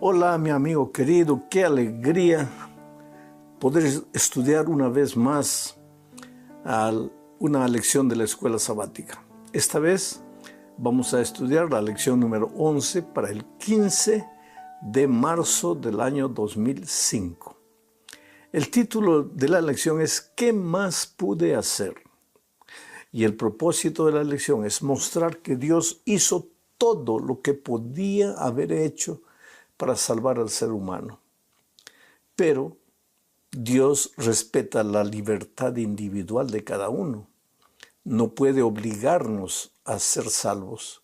Hola, mi amigo querido, qué alegría poder estudiar una vez más una lección de la escuela sabática. Esta vez vamos a estudiar la lección número 11 para el 15 de marzo del año 2005. El título de la lección es ¿Qué más pude hacer? Y el propósito de la lección es mostrar que Dios hizo todo lo que podía haber hecho para salvar al ser humano. Pero Dios respeta la libertad individual de cada uno. No puede obligarnos a ser salvos.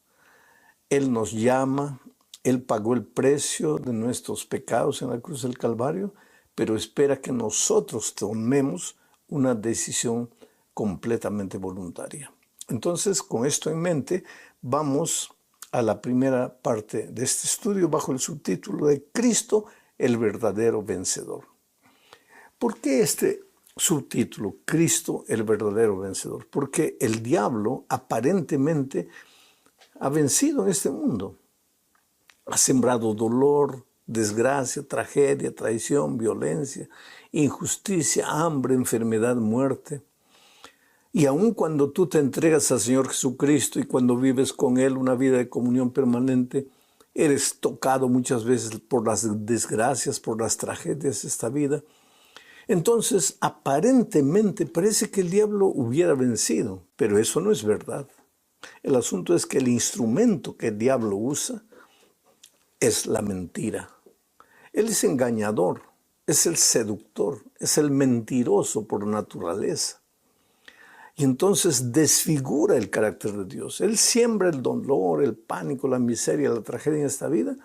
Él nos llama, Él pagó el precio de nuestros pecados en la cruz del Calvario, pero espera que nosotros tomemos una decisión completamente voluntaria. Entonces, con esto en mente, vamos a la primera parte de este estudio bajo el subtítulo de Cristo, el verdadero vencedor. ¿Por qué este subtítulo, Cristo, el verdadero vencedor? Porque el diablo aparentemente ha vencido en este mundo. Ha sembrado dolor, desgracia, tragedia, traición, violencia, injusticia, hambre, enfermedad, muerte. Y aun cuando tú te entregas al Señor Jesucristo y cuando vives con Él una vida de comunión permanente, eres tocado muchas veces por las desgracias, por las tragedias de esta vida. Entonces, aparentemente parece que el diablo hubiera vencido, pero eso no es verdad. El asunto es que el instrumento que el diablo usa es la mentira. Él es engañador, es el seductor, es el mentiroso por naturaleza. Y entonces desfigura el carácter de Dios. Él siembra el dolor, el pánico, la miseria, la tragedia en esta vida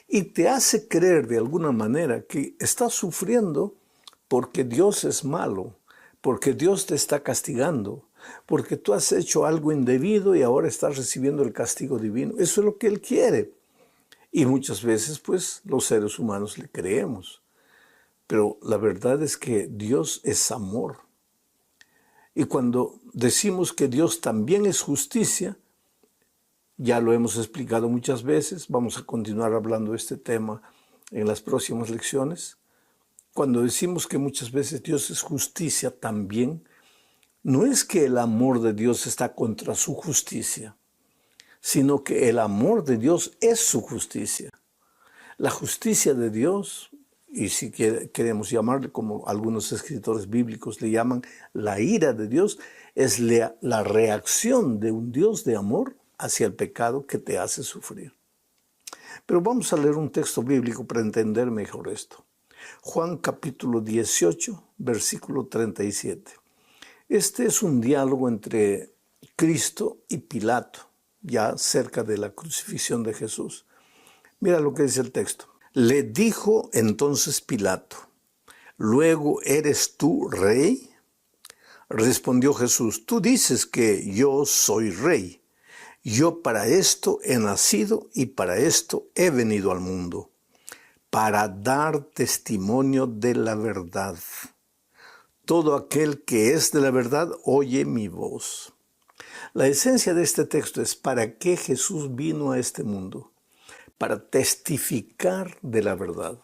y te hace creer de alguna manera que estás sufriendo porque Dios es malo, porque Dios te está castigando, porque tú has hecho algo indebido y ahora estás recibiendo el castigo divino. Eso es lo que Él quiere. Y muchas veces, pues, los seres humanos le creemos. Pero la verdad es que Dios es amor. Y cuando decimos que Dios también es justicia, ya lo hemos explicado muchas veces, vamos a continuar hablando de este tema en las próximas lecciones. Cuando decimos que muchas veces Dios es justicia también, no es que el amor de Dios está contra su justicia, sino que el amor de Dios es su justicia. La justicia de Dios, y si queremos llamarle como algunos escritores bíblicos le llaman, la ira de Dios, es la reacción de un Dios de amor hacia el pecado que te hace sufrir. Pero vamos a leer un texto bíblico para entender mejor esto. Juan capítulo 18, versículo 37. Este es un diálogo entre Cristo y Pilato, ya cerca de la crucifixión de Jesús. Mira lo que dice el texto. Le dijo entonces Pilato, ¿luego eres tú rey? Respondió Jesús, tú dices que yo soy rey. Yo para esto he nacido y para esto he venido al mundo, para dar testimonio de la verdad. Todo aquel que es de la verdad oye mi voz. La esencia de este texto es para qué Jesús vino a este mundo. Para testificar de la verdad,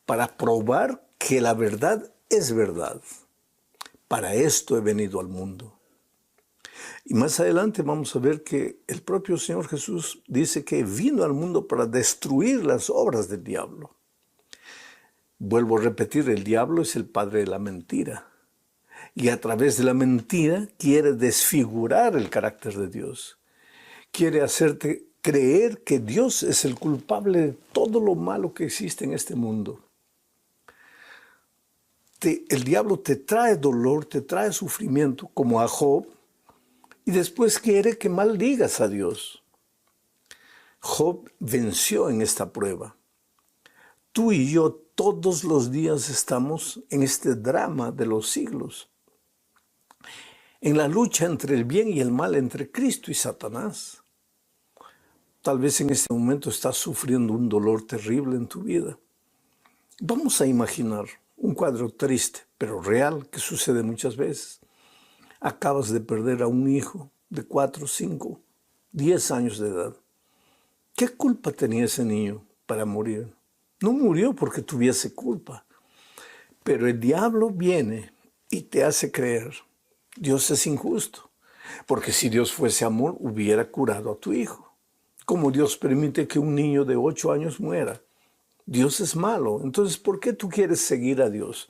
para probar que la verdad es verdad. Para esto he venido al mundo. Y más adelante vamos a ver que el propio Señor Jesús dice que vino al mundo para destruir las obras del diablo. Vuelvo a repetir, el diablo es el padre de la mentira. Y a través de la mentira quiere desfigurar el carácter de Dios. Quiere hacerte creer que Dios es el culpable de todo lo malo que existe en este mundo. El diablo te trae dolor, te trae sufrimiento, como a Job, y después quiere que maldigas a Dios. Job venció en esta prueba. Tú y yo todos los días estamos en este drama de los siglos, en la lucha entre el bien y el mal, entre Cristo y Satanás. Tal vez en este momento estás sufriendo un dolor terrible en tu vida. Vamos a imaginar un cuadro triste, pero real, que sucede muchas veces. Acabas de perder a un hijo de 4, 5, 10 años de edad. ¿Qué culpa tenía ese niño para morir? No murió porque tuviese culpa. Pero el diablo viene y te hace creer, Dios es injusto. Porque si Dios fuese amor, hubiera curado a tu hijo. Como Dios permite que un niño de 8 años muera. Dios es malo. Entonces, ¿por qué tú quieres seguir a Dios?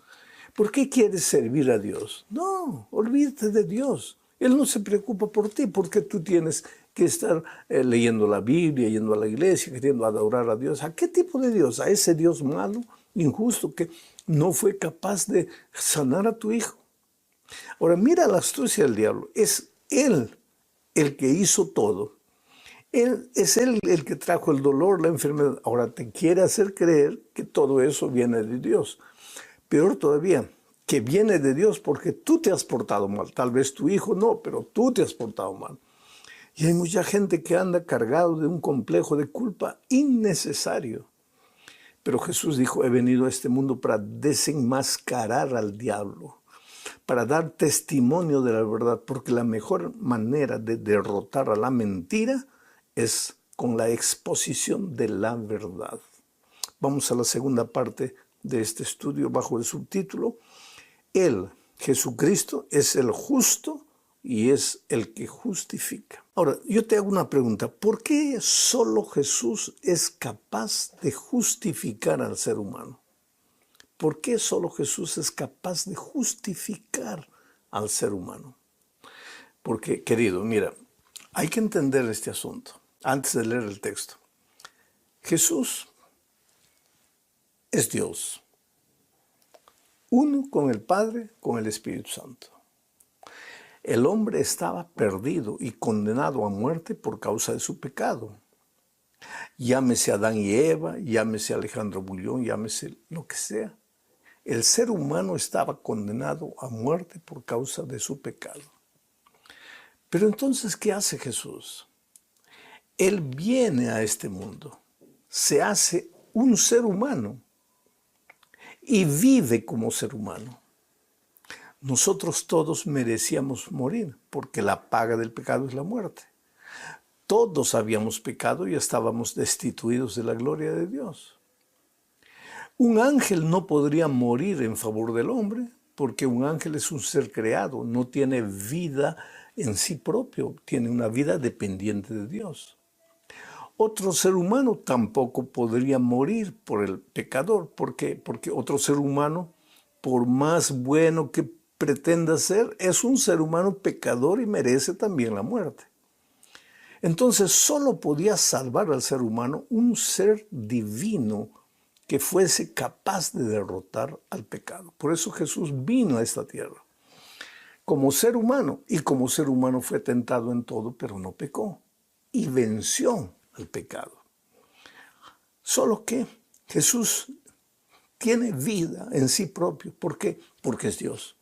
¿Por qué quieres servir a Dios? No, olvídate de Dios. Él no se preocupa por ti porque tú tienes que estar leyendo la Biblia, yendo a la iglesia, queriendo adorar a Dios. ¿A qué tipo de Dios? ¿A ese Dios malo, injusto, que no fue capaz de sanar a tu hijo? Ahora, mira la astucia del diablo. Es él el que hizo todo. Es él el que trajo el dolor, la enfermedad. Ahora te quiere hacer creer que todo eso viene de Dios. Peor todavía, que viene de Dios porque tú te has portado mal. Tal vez tu hijo no, pero tú te has portado mal. Y hay mucha gente que anda cargado de un complejo de culpa innecesario. Pero Jesús dijo, he venido a este mundo para desenmascarar al diablo, para dar testimonio de la verdad, porque la mejor manera de derrotar a la mentira es con la exposición de la verdad. Vamos a la segunda parte de este estudio bajo el subtítulo, Él, Jesucristo, es el justo y es el que justifica. Ahora, yo te hago una pregunta. ¿Por qué solo Jesús es capaz de justificar al ser humano? ¿Por qué solo Jesús es capaz de justificar al ser humano? Porque, querido, mira, hay que entender este asunto antes de leer el texto. Jesús es Dios, uno con el Padre, con el Espíritu Santo. El hombre estaba perdido y condenado a muerte por causa de su pecado. Llámese Adán y Eva, llámese Alejandro Bullón, llámese lo que sea. El ser humano estaba condenado a muerte por causa de su pecado. Pero entonces, ¿qué hace Jesús? Él viene a este mundo, se hace un ser humano y vive como ser humano. Nosotros todos merecíamos morir porque la paga del pecado es la muerte. Todos habíamos pecado y estábamos destituidos de la gloria de Dios. Un ángel no podría morir en favor del hombre porque un ángel es un ser creado, no tiene vida en sí propio, tiene una vida dependiente de Dios. Otro ser humano tampoco podría morir por el pecador. ¿Por qué? Porque otro ser humano, por más bueno que pretenda ser, es un ser humano pecador y merece también la muerte. Entonces solo podía salvar al ser humano un ser divino que fuese capaz de derrotar al pecado. Por eso Jesús vino a esta tierra como ser humano, y como ser humano fue tentado en todo, pero no pecó, y venció al pecado. Solo que Jesús tiene vida en sí propio. ¿Por qué? Porque es Dios.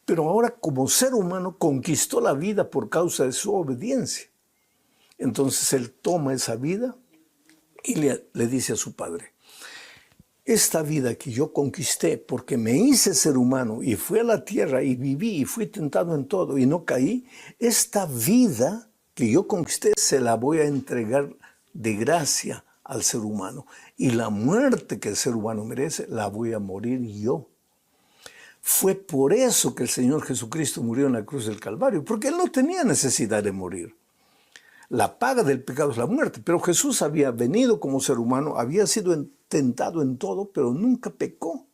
Pero ahora como ser humano conquistó la vida por causa de su obediencia. Entonces Él toma esa vida y le dice a su Padre, esta vida que yo conquisté porque me hice ser humano y fui a la tierra y viví y fui tentado en todo y no caí, esta vida que yo conquisté se la voy a entregar de gracia al ser humano. Y la muerte que el ser humano merece la voy a morir yo. Fue por eso que el Señor Jesucristo murió en la cruz del Calvario, porque Él no tenía necesidad de morir. La paga del pecado es la muerte, pero Jesús había venido como ser humano, había sido tentado en todo, pero nunca pecó.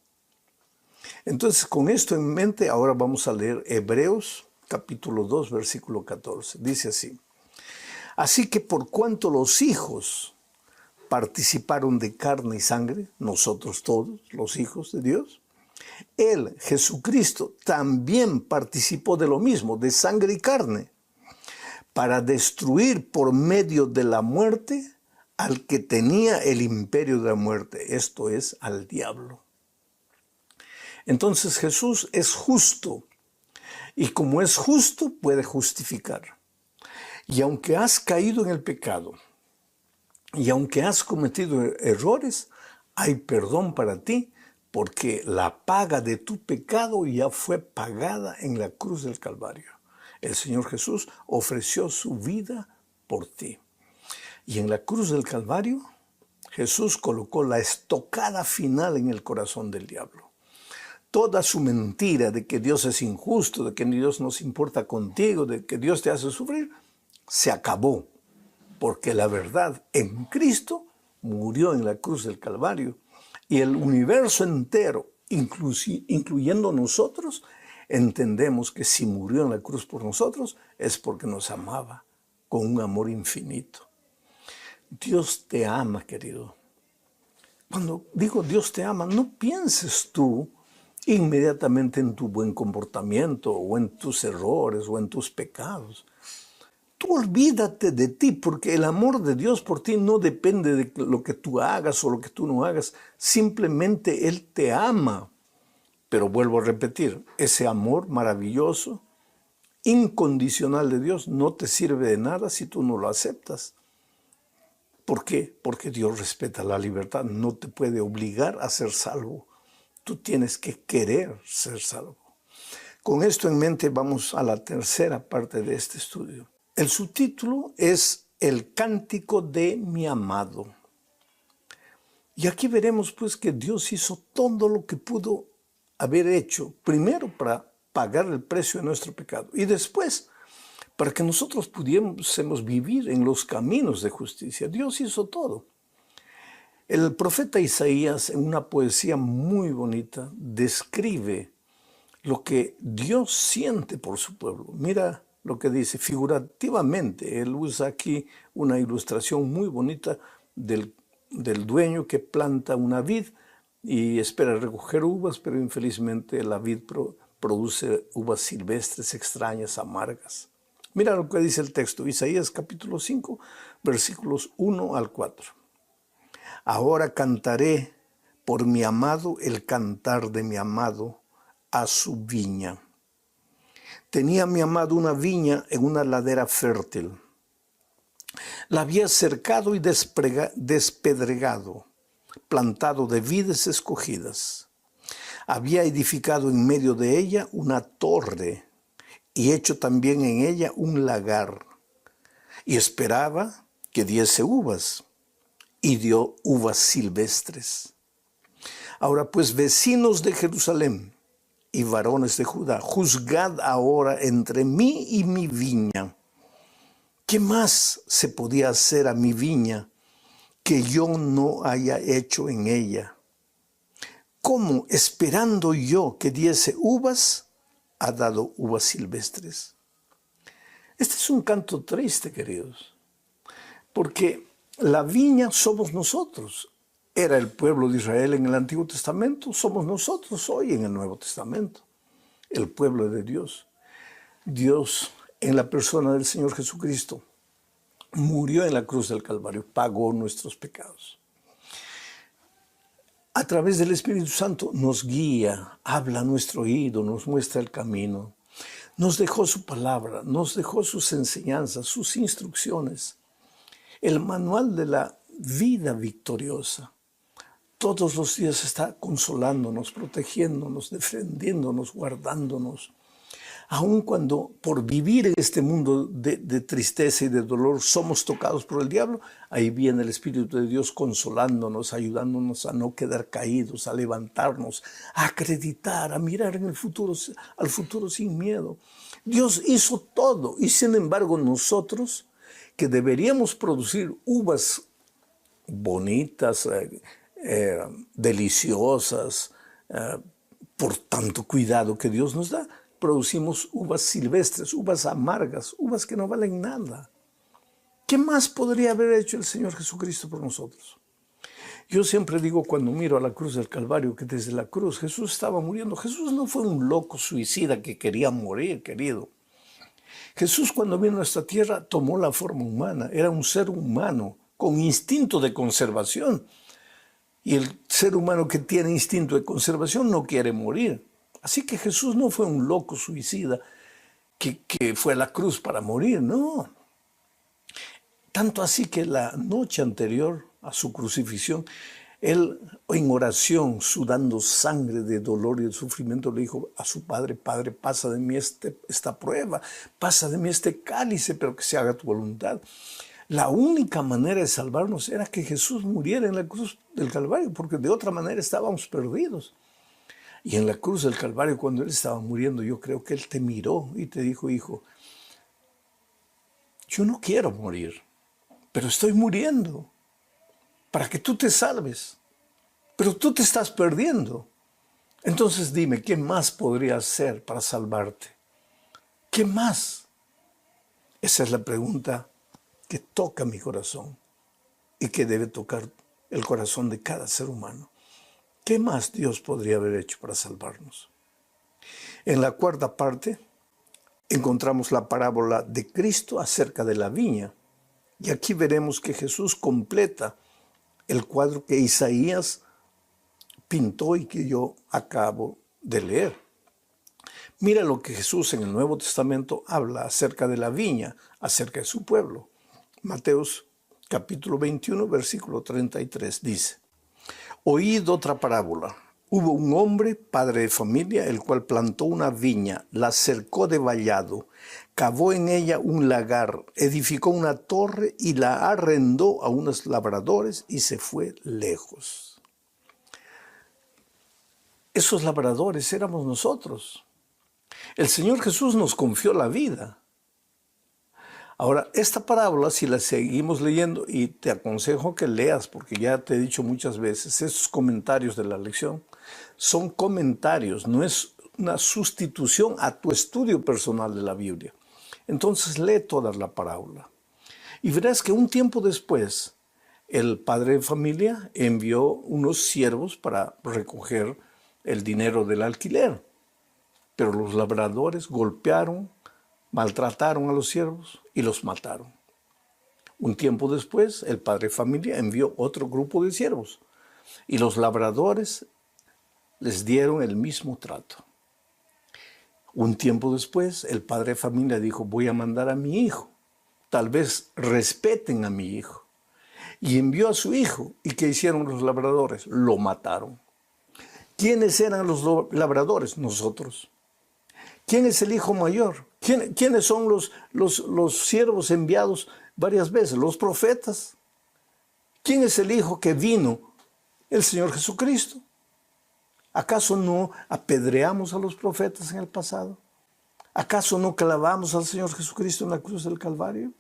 Entonces, con esto en mente, ahora vamos a leer Hebreos capítulo 2, versículo 14. Dice así, así que por cuanto los hijos participaron de carne y sangre, nosotros todos, los hijos de Dios, Él, Jesucristo, también participó de lo mismo, de sangre y carne, para destruir por medio de la muerte al que tenía el imperio de la muerte, esto es, al diablo. Entonces Jesús es justo, y como es justo, puede justificar. Y aunque has caído en el pecado, y aunque has cometido errores, hay perdón para ti, porque la paga de tu pecado ya fue pagada en la cruz del Calvario. El Señor Jesús ofreció su vida por ti. Y en la cruz del Calvario, Jesús colocó la estocada final en el corazón del diablo. Toda su mentira de que Dios es injusto, de que Dios no se importa contigo, de que Dios te hace sufrir, se acabó. Porque la verdad en Cristo murió en la cruz del Calvario. Y el universo entero, incluyendo nosotros, entendemos que si murió en la cruz por nosotros es porque nos amaba con un amor infinito. Dios te ama, querido. Cuando digo Dios te ama, no pienses tú inmediatamente en tu buen comportamiento o en tus errores o en tus pecados. Tú olvídate de ti, porque el amor de Dios por ti no depende de lo que tú hagas o lo que tú no hagas. Simplemente Él te ama. Pero vuelvo a repetir, ese amor maravilloso, incondicional de Dios, no te sirve de nada si tú no lo aceptas. ¿Por qué? Porque Dios respeta la libertad, no te puede obligar a ser salvo. Tú tienes que querer ser salvo. Con esto en mente vamos a la tercera parte de este estudio. El subtítulo es El Cántico de mi Amado. Y aquí veremos pues que Dios hizo todo lo que pudo haber hecho, primero para pagar el precio de nuestro pecado y después para que nosotros pudiésemos vivir en los caminos de justicia. Dios hizo todo. El profeta Isaías, en una poesía muy bonita, describe lo que Dios siente por su pueblo. Mira lo que dice figurativamente. Él usa aquí una ilustración muy bonita del dueño que planta una vid y espera recoger uvas, pero infelizmente la vid produce uvas silvestres, extrañas, amargas. Mira lo que dice el texto, Isaías capítulo 5, versículos 1 al 4. Ahora cantaré por mi amado el cantar de mi amado a su viña. Tenía mi amado una viña en una ladera fértil. La había cercado y despedregado, plantado de vides escogidas. Había edificado en medio de ella una torre y hecho también en ella un lagar. Y esperaba que diese uvas, y dio uvas silvestres. Ahora pues, vecinos de Jerusalén y varones de Judá, juzgad ahora entre mí y mi viña. ¿Qué más se podía hacer a mi viña que yo no haya hecho en ella? ¿Cómo, esperando yo que diese uvas, ha dado uvas silvestres? Este es un canto triste, queridos, porque la viña somos nosotros. Era el pueblo de Israel en el Antiguo Testamento, somos nosotros hoy en el Nuevo Testamento, el pueblo de Dios. Dios, en la persona del Señor Jesucristo, murió en la cruz del Calvario, pagó nuestros pecados. A través del Espíritu Santo nos guía, habla a nuestro oído, nos muestra el camino. Nos dejó su palabra, nos dejó sus enseñanzas, sus instrucciones. El manual de la vida victoriosa. Todos los días está consolándonos, protegiéndonos, defendiéndonos, guardándonos. Aun cuando por vivir en este mundo de tristeza y de dolor somos tocados por el diablo, ahí viene el Espíritu de Dios consolándonos, ayudándonos a no quedar caídos, a levantarnos, a acreditar, a mirar en el futuro, al futuro sin miedo. Dios hizo todo y sin embargo nosotros, que deberíamos producir uvas bonitas, deliciosas, por tanto cuidado que Dios nos da, producimos uvas silvestres, uvas amargas, uvas que no valen nada. ¿Qué más podría haber hecho el Señor Jesucristo por nosotros? Yo siempre digo cuando miro a la cruz del Calvario que desde la cruz Jesús estaba muriendo. Jesús no fue un loco suicida que quería morir, querido. Jesús cuando vino a esta tierra tomó la forma humana, era un ser humano con instinto de conservación. Y el ser humano que tiene instinto de conservación no quiere morir. Así que Jesús no fue un loco suicida que fue a la cruz para morir, no. Tanto así que la noche anterior a su crucifixión, él en oración, sudando sangre de dolor y de sufrimiento, le dijo a su padre: Padre, pasa de mí esta prueba, pasa de mí este cálice, pero que se haga tu voluntad. La única manera de salvarnos era que Jesús muriera en la cruz del Calvario, porque de otra manera estábamos perdidos. Y en la cruz del Calvario, cuando Él estaba muriendo, yo creo que Él te miró y te dijo, hijo, yo no quiero morir, pero estoy muriendo para que tú te salves. Pero tú te estás perdiendo. Entonces dime, ¿qué más podría hacer para salvarte? ¿Qué más? Esa es la pregunta que toca mi corazón y que debe tocar el corazón de cada ser humano. ¿Qué más Dios podría haber hecho para salvarnos? En la cuarta parte encontramos la parábola de Cristo acerca de la viña. Y aquí veremos que Jesús completa el cuadro que Isaías pintó y que yo acabo de leer. Mira lo que Jesús en el Nuevo Testamento habla acerca de la viña, acerca de su pueblo. Mateos capítulo 21, versículo 33 dice: Oíd otra parábola. Hubo un hombre, padre de familia, el cual plantó una viña, la cercó de vallado, cavó en ella un lagar, edificó una torre y la arrendó a unos labradores y se fue lejos. Esos labradores éramos nosotros. El Señor Jesús nos confió la vida. Ahora, esta parábola, si la seguimos leyendo, y te aconsejo que leas, porque ya te he dicho muchas veces, esos comentarios de la lección son comentarios, no es una sustitución a tu estudio personal de la Biblia. Entonces lee toda la parábola. Y verás que un tiempo después, el padre de familia envió unos siervos para recoger el dinero del alquiler. Pero los labradores golpearon, maltrataron a los siervos y los mataron. Un tiempo después, el padre de familia envió otro grupo de siervos y los labradores les dieron el mismo trato. Un tiempo después, el padre de familia dijo: voy a mandar a mi hijo, tal vez respeten a mi hijo. Y envió a su hijo. ¿Y qué hicieron los labradores? Lo mataron. ¿Quiénes eran los labradores? Nosotros. ¿Quién es el hijo mayor? ¿Quiénes son los siervos enviados varias veces? Los profetas. ¿Quién es el hijo que vino? El Señor Jesucristo. ¿Acaso no apedreamos a los profetas en el pasado? ¿Acaso no clavamos al Señor Jesucristo en la cruz del Calvario?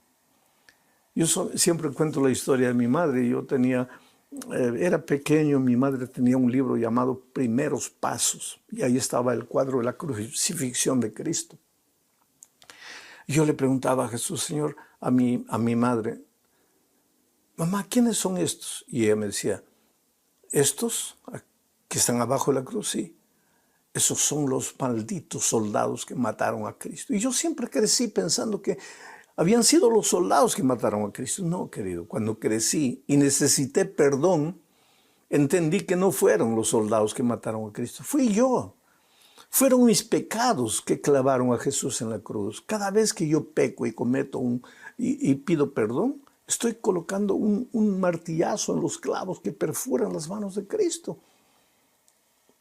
Yo siempre cuento la historia de mi madre. Yo era pequeño, mi madre tenía un libro llamado Primeros Pasos, y ahí estaba el cuadro de la crucifixión de Cristo. Yo le preguntaba a Jesús, Señor, a mi madre, mamá, ¿quiénes son estos? Y ella me decía, ¿estos que están abajo de la cruz? Sí, esos son los malditos soldados que mataron a Cristo. Y yo siempre crecí pensando que habían sido los soldados que mataron a Cristo. No, querido, cuando crecí y necesité perdón, entendí que no fueron los soldados que mataron a Cristo, fui yo. Fueron mis pecados que clavaron a Jesús en la cruz. Cada vez que yo peco y cometo y pido perdón, estoy colocando un martillazo en los clavos que perforan las manos de Cristo.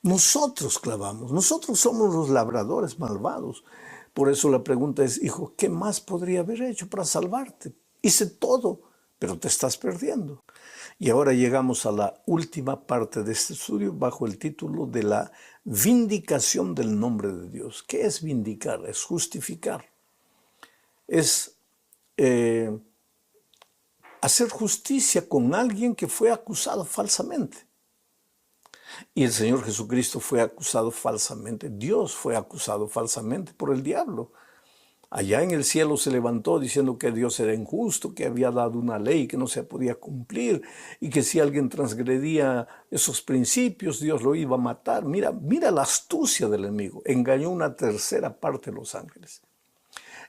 Nosotros clavamos, nosotros somos los labradores malvados. Por eso la pregunta es, hijo, ¿qué más podría haber hecho para salvarte? Hice todo, pero te estás perdiendo. Y ahora llegamos a la última parte de este estudio bajo el título de la vindicación del nombre de Dios. ¿Qué es vindicar? Es justificar. Es hacer justicia con alguien que fue acusado falsamente. Y el Señor Jesucristo fue acusado falsamente. Dios fue acusado falsamente por el diablo. Allá en el cielo se levantó diciendo que Dios era injusto, que había dado una ley que no se podía cumplir y que si alguien transgredía esos principios, Dios lo iba a matar. Mira la astucia del enemigo. Engañó una tercera parte de los ángeles.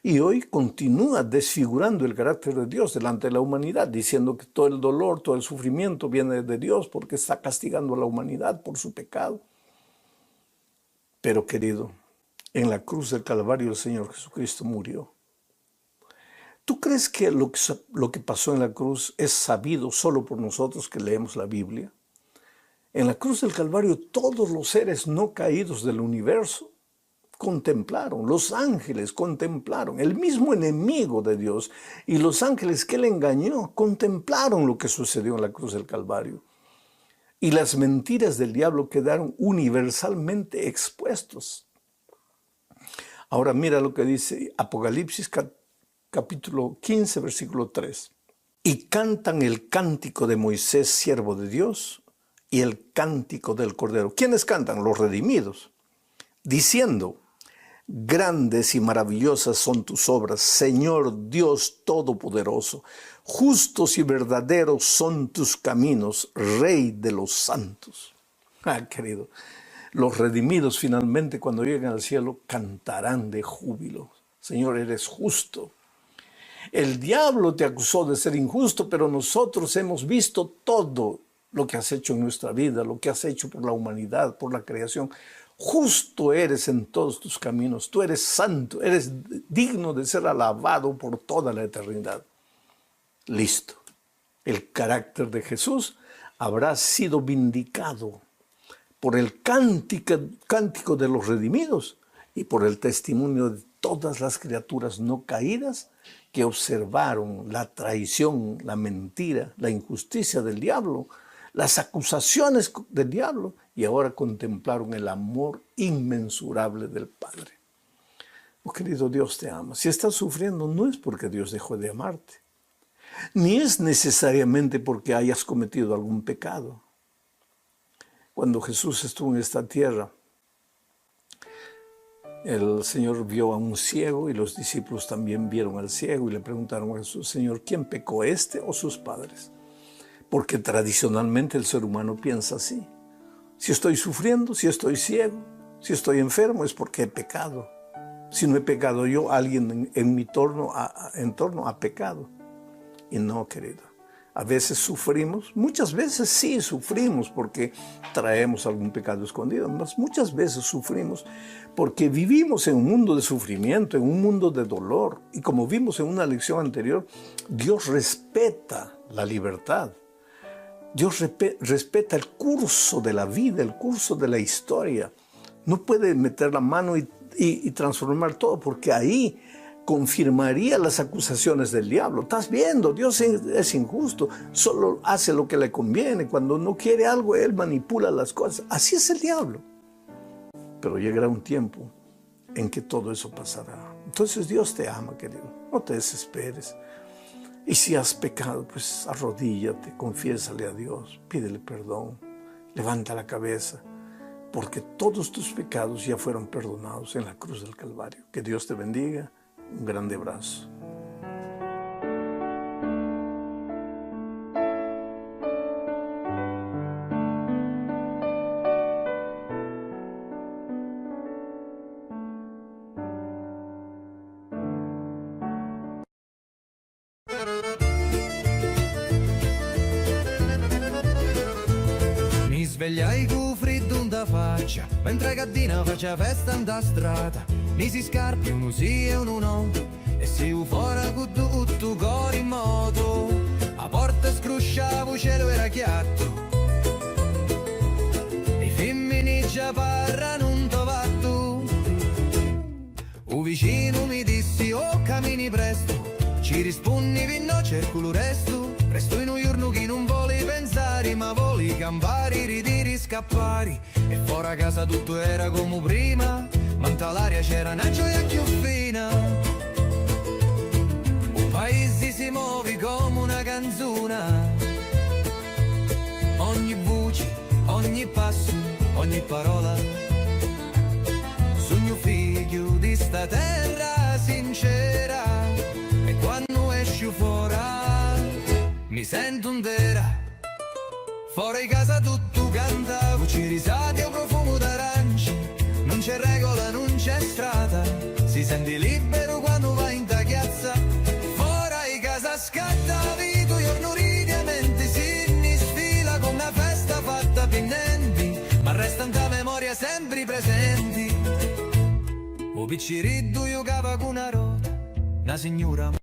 Y hoy continúa desfigurando el carácter de Dios delante de la humanidad, diciendo que todo el dolor, todo el sufrimiento viene de Dios porque está castigando a la humanidad por su pecado. Pero, querido, en la cruz del Calvario el Señor Jesucristo murió. ¿Tú crees que lo que pasó en la cruz es sabido solo por nosotros que leemos la Biblia? En la cruz del Calvario todos los seres no caídos del universo contemplaron, los ángeles contemplaron, el mismo enemigo de Dios y los ángeles que él engañó contemplaron lo que sucedió en la cruz del Calvario. Y las mentiras del diablo quedaron universalmente expuestos. Ahora mira lo que dice Apocalipsis capítulo 15, versículo 3. Y cantan el cántico de Moisés, siervo de Dios, y el cántico del Cordero. ¿Quiénes cantan? Los redimidos. Diciendo: grandes y maravillosas son tus obras, Señor Dios Todopoderoso. Justos y verdaderos son tus caminos, Rey de los santos. Querido, los redimidos finalmente cuando lleguen al cielo cantarán de júbilo. Señor, eres justo. El diablo te acusó de ser injusto, pero nosotros hemos visto todo lo que has hecho en nuestra vida, lo que has hecho por la humanidad, por la creación. Justo eres en todos tus caminos, tú eres santo, eres digno de ser alabado por toda la eternidad. Listo. El carácter de Jesús habrá sido vindicado por el cántico de los redimidos y por el testimonio de todas las criaturas no caídas que observaron la traición, la mentira, la injusticia del diablo, las acusaciones del diablo, y ahora contemplaron el amor inmensurable del Padre. Oh, querido, Dios te ama. Si estás sufriendo, no es porque Dios dejó de amarte, ni es necesariamente porque hayas cometido algún pecado. Cuando Jesús estuvo en esta tierra, el Señor vio a un ciego y los discípulos también vieron al ciego y le preguntaron a Jesús: Señor, ¿quién pecó, este o sus padres? Porque tradicionalmente el ser humano piensa así. Si estoy sufriendo, si estoy ciego, si estoy enfermo, es porque he pecado. Si no he pecado yo, alguien en mi entorno ha pecado. Y no, querido. A veces sufrimos, muchas veces sí sufrimos porque traemos algún pecado escondido, pero muchas veces sufrimos porque vivimos en un mundo de sufrimiento, en un mundo de dolor. Y como vimos en una lección anterior, Dios respeta la libertad. Dios respeta el curso de la vida, el curso de la historia. No puede meter la mano y transformar todo, porque ahí confirmaría las acusaciones del diablo. Estás viendo, Dios es injusto, solo hace lo que le conviene. Cuando no quiere algo, Él manipula las cosas. Así es el diablo. Pero llegará un tiempo en que todo eso pasará. Entonces Dios te ama, querido. No te desesperes. Y si has pecado, pues arrodíllate, confiésale a Dios, pídele perdón, levanta la cabeza, porque todos tus pecados ya fueron perdonados en la cruz del Calvario. Que Dios te bendiga. Un grande abrazo. Mi svegliai con freddo in da faccia, mentre Gaddina faccia festa in da strada. Mi si scarpi, uno sì e uno no, e si fuori con tutto cor in moto. A porta scrusciavo, cielo era chiatto, i femmini già parlano un tovatto. Un vicino mi dissi: oh, cammini presto, ci rispondi no, cerco lo resto. Presto in un giorno che non voli pensare, ma voli campari, ridiri, scappari. E fuori a casa tutto era come prima, ma l'aria c'era una gioia più fina. Un paese si muove come una canzone, ogni voce, ogni passo, ogni parola. Sogno figlio di sta terra sincera, e quando esci fuori mi sento intera. Fuori casa tutto canta, voci risate o profumo d'arancia. Non c'è regola, non c'è strada, si sente libero quando va in ta chiazza. Fuori casa scatta vita, giorno ridi e mente, si sfila con una festa fatta pinnenti, ma resta in ta memoria sempre presenti. O picciriddu giocava con una rota, una signora